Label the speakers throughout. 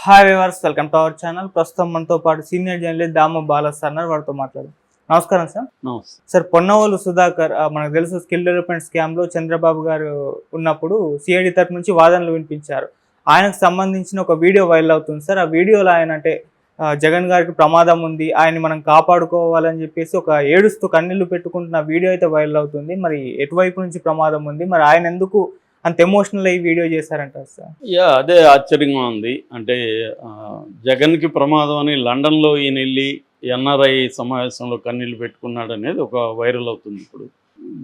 Speaker 1: Hi viewers, welcome to our channel. ప్రస్తుతం మనతో పాటు సీనియర్ జర్నలిస్ట్ దామ బాలా సార్ ఉన్నారు. వారితో మాట్లాడదాం. నమస్కారం సార్.
Speaker 2: నమస్తే
Speaker 1: సార్, పొన్నవోలు సుధాకర్ మనకు తెలుసు స్కిల్ డెవలప్మెంట్ స్కామ్లో చంద్రబాబు గారు ఉన్నప్పుడు సిఐడి తరపు నుంచి వాదనలు వినిపించారు. ఆయనకు సంబంధించిన ఒక వీడియో వైరల్ అవుతుంది సార్. ఆ వీడియోలో ఆయన అంటే జగన్ గారికి ప్రమాదం ఉంది, ఆయన్ని మనం కాపాడుకోవాలని చెప్పేసి ఒక ఏడుస్తూ కన్నీళ్లు పెట్టుకుంటున్న వీడియో అయితే వైరల్ అవుతుంది. మరి ఎటువైపు నుంచి ప్రమాదం ఉంది, మరి ఆయన ఎందుకు అంత ఎమోషనల్ అయ్యి వీడియో చేశారంటారు సార్?
Speaker 2: అదే ఆశ్చర్యంగా ఉంది. అంటే జగన్కి ప్రమాదం అని లండన్లో ఈయన వెళ్ళి ఎన్ఆర్ఐ సమావేశంలో కన్నీళ్ళు పెట్టుకున్నాడు అనేది ఒక వైరల్ అవుతుంది ఇప్పుడు.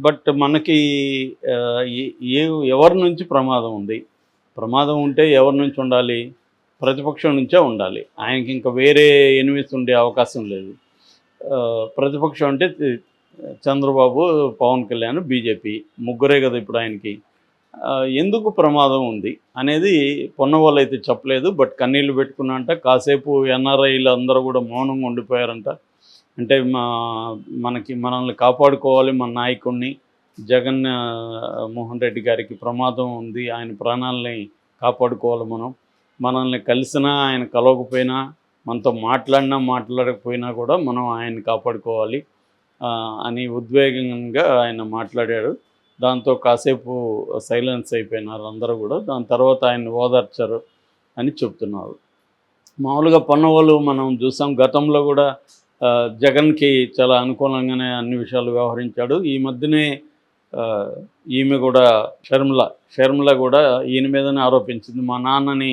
Speaker 2: బట్ మనకి ఎవరి నుంచి ప్రమాదం ఉంది? ప్రమాదం ఉంటే ఎవరి నుంచి ఉండాలి? ప్రతిపక్షం నుంచే ఉండాలి. ఆయనకి ఇంకా వేరే ఎనిమిస్ ఉండే అవకాశం లేదు. ప్రతిపక్షం అంటే చంద్రబాబు, పవన్ కళ్యాణ్, బీజేపీ ముగ్గురే కదా ఇప్పుడు ఆయనకి. ఎందుకు ప్రమాదం ఉంది అనేది పొన్నవాళ్ళు అయితే చెప్పలేదు. బట్ కన్నీళ్ళు పెట్టుకున్నంట. కాసేపు ఎన్ఆర్ఐలు అందరూ కూడా మౌనంగా ఉండిపోయారంట. అంటే మనల్ని కాపాడుకోవాలి, మన నాయకుడిని జగన్ మోహన్ రెడ్డి గారికి ప్రమాదం ఉంది, ఆయన ప్రాణాలని కాపాడుకోవాలి. మనల్ని కలిసినా, ఆయన కలవకపోయినా, మనతో మాట్లాడకపోయినా కూడా మనం ఆయన్ని కాపాడుకోవాలి అని ఉద్వేగంగా ఆయన మాట్లాడాడు. దాంతో కాసేపు సైలెన్స్ అయిపోయినారు అందరూ కూడా. దాని తర్వాత ఆయన ఓదార్చారు అని చెప్తున్నారు. మామూలుగా పొన్నవాళ్ళు మనం చూసాం, గతంలో కూడా జగన్కి చాలా అనుకూలంగానే అన్ని విషయాలు వ్యవహరించాడు. ఈ మధ్యనే ఈమె కూడా షర్మిల కూడా ఈయన మీదనే ఆరోపించింది. మా నాన్నని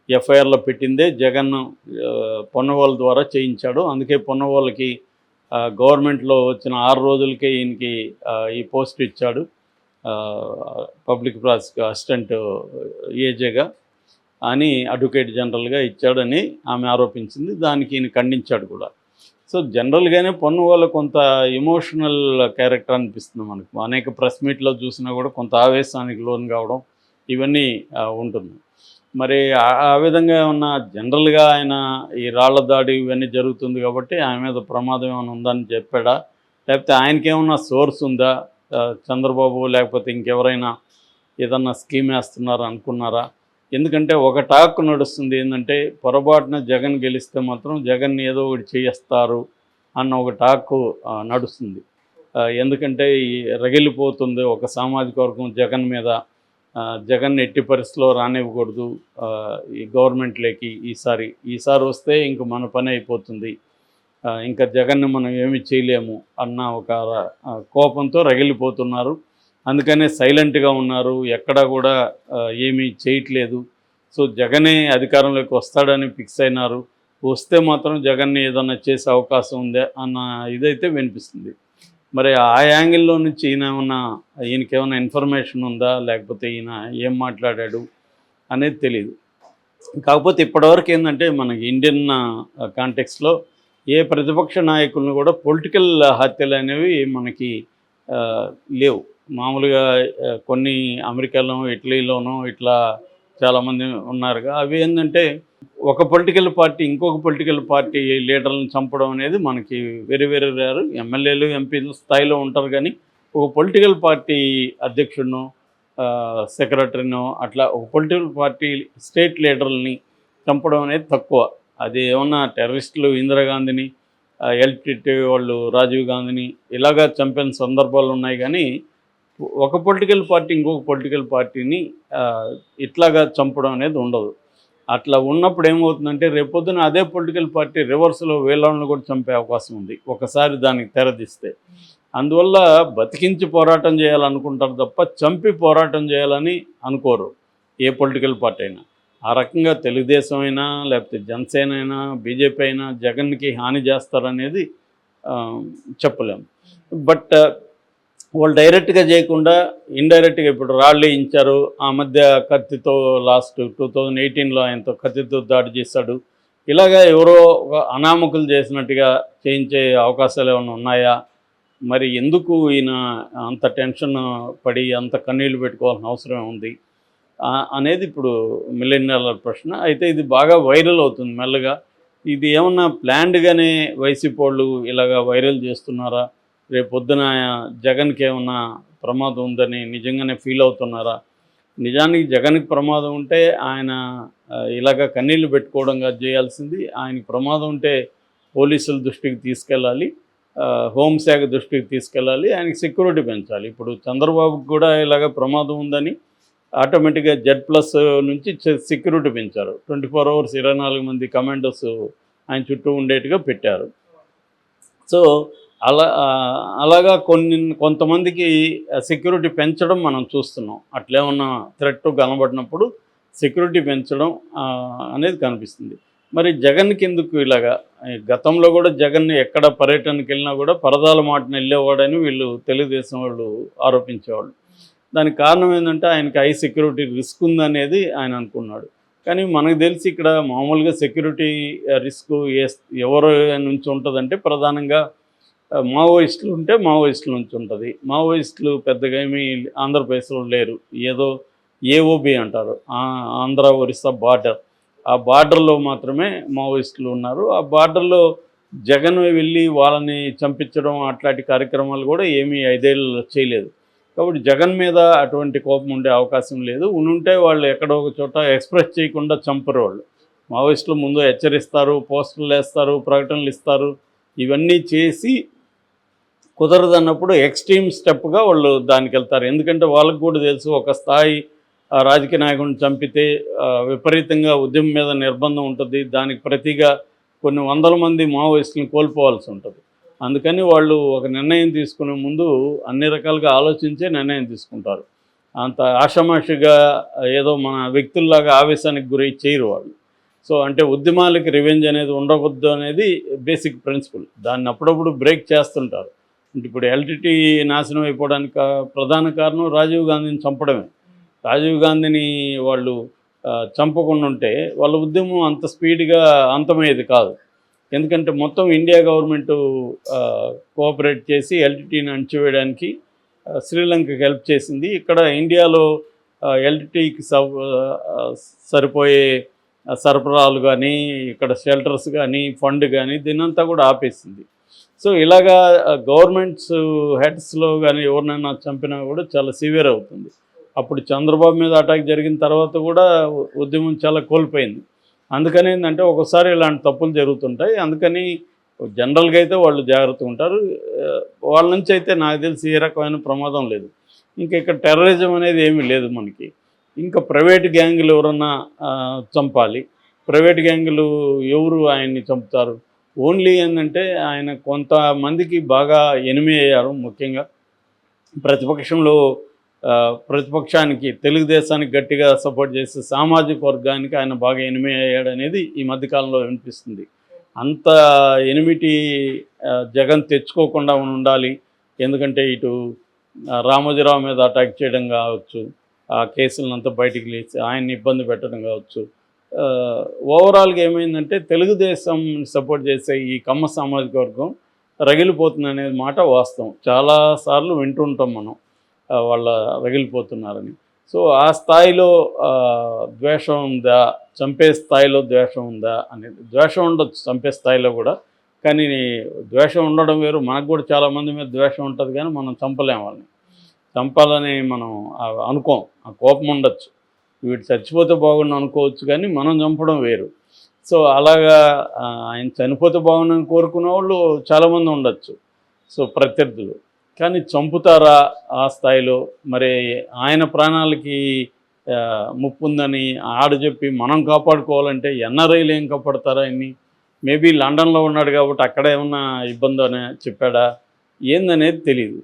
Speaker 2: ఎఫ్ఐఆర్లో పెట్టిందే జగన్ పొన్నవాళ్ళ ద్వారా చేయించాడు, అందుకే పొన్నవాళ్ళకి గవర్నమెంట్లో వచ్చిన 6 రోజులకే ఈయనకి ఈ పోస్ట్ ఇచ్చాడు, పబ్లిక్ ప్రాసిక్యూటర్ అసిస్టెంట్ ఏజేగా అని అడ్వకేట్ జనరల్గా ఇచ్చాడని ఆమె ఆరోపించింది. దానికి ఈయన ఖండించాడు కూడా. సో జనరల్గానే పొన్నవాళ్ళు కొంత ఎమోషనల్ క్యారెక్టర్ అనిపిస్తుంది మనకు. అనేక ప్రెస్ మీట్లో చూసినా కూడా కొంత ఆవేశానికి లోన్ కావడం ఇవన్నీ ఉంటుంది. మరి ఆ విధంగా ఏమన్నా జనరల్గా ఆయన ఈ రాళ్ల దాడి ఇవన్నీ జరుగుతుంది కాబట్టి ఆయన మీద ప్రమాదం ఏమైనా ఉందని చెప్పాడా, లేకపోతే ఆయనకేమన్నా సోర్స్ ఉందా, చంద్రబాబు లేకపోతే ఇంకెవరైనా ఏదన్నా స్కీమ్ వేస్తున్నారా అనుకున్నారా? ఎందుకంటే ఒక టాక్ నడుస్తుంది ఏంటంటే, పొరపాటున జగన్ గెలిస్తే మాత్రం జగన్ని ఏదో ఒకటి చేస్తారు అన్న ఒక టాక్ నడుస్తుంది. ఎందుకంటే ఈ రగిలిపోతుంది ఒక సామాజిక వర్గం జగన్ మీద. జగన్ ఎట్టి పరిస్థితిలో రానివ్వకూడదు ఈ గవర్నమెంట్లోకి. ఈసారి వస్తే ఇంక మన పని అయిపోతుంది, ఇంకా జగన్ని మనం ఏమి చేయలేము అన్న ఒక కోపంతో రగిలిపోతున్నారు. అందుకనే సైలెంట్గా ఉన్నారు, ఎక్కడా కూడా ఏమీ చేయట్లేదు. సో జగనే అధికారంలోకి వస్తాడని ఫిక్స్ అయినారు. వస్తే మాత్రం జగన్ని ఏదన్నా చేసే అవకాశం ఉందే అన్న ఇదైతే వినిపిస్తుంది. మరి ఆ యాంగిల్లో నుంచి ఈయనకేమైనా ఇన్ఫర్మేషన్ ఉందా, లేకపోతే ఈయన ఏం మాట్లాడాడు అనేది తెలియదు. కాకపోతే ఇప్పటివరకు ఏంటంటే మనకి ఇండియన్ కాంటెక్స్లో ఏ ప్రతిపక్ష నాయకులను కూడా పొలిటికల్ హత్యలు అనేవి మనకి లేవు. మామూలుగా కొన్ని అమెరికాలోనో ఇటలీలోనో ఇట్లా చాలామంది ఉన్నారుగా. అవి ఏంటంటే ఒక పొలిటికల్ పార్టీ ఇంకొక పొలిటికల్ పార్టీ లీడర్లను చంపడం అనేది మనకి వేరే రారు. ఎమ్మెల్యేలు ఎంపీల స్థాయిలో ఉంటారు, కానీ ఒక పొలిటికల్ పార్టీ అధ్యక్షుడినో సెక్రటరీనో అట్లా ఒక పొలిటికల్ పార్టీ స్టేట్ లీడర్లని చంపడం అనేది తక్కువ. అది ఏమన్నా టెర్రరిస్టులు ఇందిరాగాంధీని, ఎల్టీటీ వాళ్ళు రాజీవ్ గాంధీని ఇలాగా చంపిన సందర్భాలు ఉన్నాయి, కానీ ఒక పొలిటికల్ పార్టీ ఇంకొక పొలిటికల్ పార్టీని ఇట్లాగా చంపడం అనేది ఉండదు. అట్లా ఉన్నప్పుడు ఏమవుతుందంటే రేపొద్దున అదే పొలిటికల్ పార్టీ రివర్స్లో వీళ్ళని కూడా చంపే అవకాశం ఉంది ఒకసారి దానికి తెరదీస్తే. అందువల్ల బతికించి పోరాటం చేయాలనుకుంటారు తప్ప చంపి పోరాటం చేయాలని అనుకోరు ఏ పొలిటికల్ పార్టీ అయినా. ఆ రకంగా తెలుగుదేశం అయినా, లేకపోతే జనసేన అయినా, బీజేపీ అయినా జగన్కి హాని చేస్తారనేది చెప్పలేము. బట్ వాళ్ళు డైరెక్ట్గా చేయకుండా ఇండైరెక్ట్గా ఇప్పుడు రాళ్ళు వేయించారు. ఆ మధ్య కత్తితో లాస్ట్ 2018లో ఆయనతో కత్తితో దాడి చేశాడు. ఇలాగా ఎవరో అనామకులు చేసినట్టుగా చేయించే అవకాశాలు ఏమైనా ఉన్నాయా? మరి ఎందుకు ఈయన అంత టెన్షన్ పడి అంత కన్నీళ్లు పెట్టుకోవాల్సిన అవసరం ఉంది అనేది ఇప్పుడు మిలియనర్ల ప్రశ్న. అయితే ఇది బాగా వైరల్ అవుతుంది మెల్లగా. ఇది ఏమన్నా ప్లాన్డ్గానే వైసీపీ వాళ్ళు ఇలాగా వైరల్ చేస్తున్నారా? రేపు పొద్దున జగన్కి ఏమన్నా ప్రమాదం ఉందని నిజంగానే ఫీల్ అవుతున్నారా? నిజానికి జగన్కి ప్రమాదం ఉంటే ఆయన ఇలాగ కన్నీళ్లు పెట్టుకోవడం కాదు చేయాల్సింది. ఆయనకి ప్రమాదం ఉంటే పోలీసుల దృష్టికి తీసుకెళ్ళాలి, హోంశాఖ దృష్టికి తీసుకెళ్ళాలి, ఆయనకి సెక్యూరిటీ పెంచాలి. ఇప్పుడు చంద్రబాబుకి కూడా ఇలాగ ప్రమాదం ఉందని ఆటోమేటిక్గా Z+ నుంచి సెక్యూరిటీ పెంచారు. 24 hours 24 మంది కమాండోస్ ఆయన చుట్టూ ఉండేట్టుగా పెట్టారు. సో అలాగా కొంతమందికి సెక్యూరిటీ పెంచడం మనం చూస్తున్నాం. అట్లేమన్నా థ్రెట్ కనబడినప్పుడు సెక్యూరిటీ పెంచడం అనేది కనిపిస్తుంది. మరి జగన్కి ఎందుకు ఇలాగా? గతంలో కూడా జగన్ ఎక్కడ పర్యటనకి వెళ్ళినా కూడా పరదాల మాటను వెళ్ళేవాడని వీళ్ళు తెలుగుదేశం వాళ్ళు ఆరోపించేవాళ్ళు. దానికి కారణం ఏంటంటే ఆయనకి హై సెక్యూరిటీ రిస్క్ ఉందనేది ఆయన అనుకున్నాడు. కానీ మనకు తెలిసి ఇక్కడ మామూలుగా సెక్యూరిటీ రిస్క్ ఎవరు నుంచి ఉంటుందంటే ప్రధానంగా మావోయిస్టులు ఉంటే మావోయిస్టుల నుంచి ఉంటుంది. మావోయిస్టులు పెద్దగా ఏమీ ఆంధ్రప్రదేశ్లో లేరు. ఏదో AOB అంటారు, ఆంధ్ర ఒరిస్సా బార్డర్. ఆ బార్డర్లో మాత్రమే మావోయిస్టులు ఉన్నారు. ఆ బార్డర్లో జగన్ వెళ్ళి వాళ్ళని చంపించడం అట్లాంటి కార్యక్రమాలు కూడా ఏమీ 5 ఏళ్ళు చేయలేదు. కాబట్టి జగన్ మీద అటువంటి కోపం ఉండే అవకాశం లేదు. ఉంటే వాళ్ళు ఎక్కడో ఒక చోట ఎక్స్ప్రెస్ చేయకుండా చంపరు వాళ్ళు. మావోయిస్టులు ముందు హెచ్చరిస్తారు, పోస్టర్లు వేస్తారు, ప్రకటనలు ఇస్తారు. ఇవన్నీ చేసి కుదరదన్నప్పుడు ఎక్స్ట్రీమ్ స్టెప్గా వాళ్ళు దానికి వెళ్తారు. ఎందుకంటే వాళ్ళకు కూడా తెలుసు ఒక స్థాయి రాజకీయ నాయకుడిని చంపితే విపరీతంగా ఉద్యమం మీద నిర్బంధం ఉంటుంది. దానికి ప్రతిగా కొన్ని వందల మంది మావోయిస్టులను కోల్పోవాల్సి ఉంటుంది. అందుకని వాళ్ళు ఒక నిర్ణయం తీసుకునే ముందు అన్ని రకాలుగా ఆలోచించే నిర్ణయం తీసుకుంటారు. అంత ఆషామాషిగా ఏదో మన వ్యక్తుల్లాగా ఆవేశానికి గురై చేయరు వాళ్ళు. సో అంటే ఉద్యమాలకి రివెంజ్ అనేది ఉండవద్దు అనేది బేసిక్ ప్రిన్సిపల్. దాన్ని అప్పుడప్పుడు బ్రేక్ చేస్తుంటారు. అంటే ఇప్పుడు LTT నాశనం అయిపోవడానికి ప్రధాన కారణం రాజీవ్ గాంధీని చంపడమే. రాజీవ్ గాంధీని వాళ్ళు చంపకుండా ఉంటే వాళ్ళ ఉద్యమం అంత స్పీడ్గా అంతమయ్యేది కాదు. ఎందుకంటే మొత్తం ఇండియా గవర్నమెంటు కోఆపరేట్ చేసి LTTని అణచివేయడానికి శ్రీలంకకి హెల్ప్ చేసింది. ఇక్కడ ఇండియాలో LTTకి సరిపోయే సరఫరాలు కానీ, ఇక్కడ షెల్టర్స్ కానీ, ఫండ్ కానీ దీన్నంతా కూడా ఆపేసింది. సో ఇలాగా గవర్నమెంట్స్ హెడ్స్లో కానీ ఎవరినైనా చంపినా కూడా చాలా సివియర్ అవుతుంది. అప్పుడు చంద్రబాబు మీద అటాక్ జరిగిన తర్వాత కూడా ఉద్యమం చాలా కోల్పోయింది. అందుకని ఏంటంటే ఒకసారి ఇలాంటి తప్పులు జరుగుతుంటాయి. అందుకని జనరల్గా అయితే వాళ్ళు జాగ్రత్తగా ఉంటారు. వాళ్ళ నుంచి అయితే నాకు తెలిసి ఏ రకమైన ప్రమాదం లేదు. ఇంకా ఇక్కడ టెర్రరిజం అనేది ఏమీ లేదు మనకి. ఇంకా ప్రైవేట్ గ్యాంగులు ఎవరన్నా చంపాలి. ప్రైవేట్ గ్యాంగులు ఎవరు ఆయన్ని చంపుతారు? ఓన్లీ ఏంటంటే ఆయన కొంతమందికి బాగా ఎనిమి అయ్యారు. ముఖ్యంగా ప్రతిపక్షానికి తెలుగుదేశానికి గట్టిగా సపోర్ట్ చేసే సామాజిక వర్గానికి ఆయన బాగా ఎనిమి అయ్యాడనేది ఈ మధ్యకాలంలో వినిపిస్తుంది. అంత ఎనిమిటీ జగన్ తెచ్చుకోకుండా ఉండాలి. ఎందుకంటే ఇటు రామోజీరావు మీద అటాక్ చేయడం కావచ్చు, ఆ కేసులంతా బయటికి లేచి ఆయన్ని ఇబ్బంది పెట్టడం కావచ్చు. ఓవరాల్గా ఏమైందంటే తెలుగుదేశం సపోర్ట్ చేసే ఈ కమ్మ సామాజిక వర్గం రగిలిపోతుంది అనేది మాట వాస్తవం. చాలాసార్లు వింటుంటాం మనం వాళ్ళ రగిలిపోతున్నారని. సో ఆ స్థాయిలో ద్వేషం ఉందా, చంపే స్థాయిలో ద్వేషం ఉందా అనేది. ద్వేషం ఉండొచ్చు చంపే స్థాయిలో కూడా, కానీ ద్వేషం ఉండడం వేరు. మనకు కూడా చాలామంది మీద ద్వేషం ఉంటుంది, కానీ మనం చంపలేం వాళ్ళని. చంపాలని మనం అనుకోం. ఆ కోపం ఉండొచ్చు, వీడు చచ్చిపోతే బాగుండు అనుకోవచ్చు, కానీ మనం చంపడం వేరు. సో అలాగా ఆయన చనిపోతే బాగుండని కోరుకునే వాళ్ళు చాలామంది ఉండొచ్చు, సో ప్రత్యర్థులు. కానీ చంపుతారా ఆ స్థాయిలో? మరి ఆయన ప్రాణాలకి ముప్పు ఉందని చెప్పి మనం కాపాడుకోవాలంటే NRIలు ఏం కాపాడతారా ఆయన్ని? మేబీ లండన్లో ఉన్నాడు కాబట్టి అక్కడ ఏమన్నా ఇబ్బంది అని చెప్పాడా ఏందనేది తెలియదు.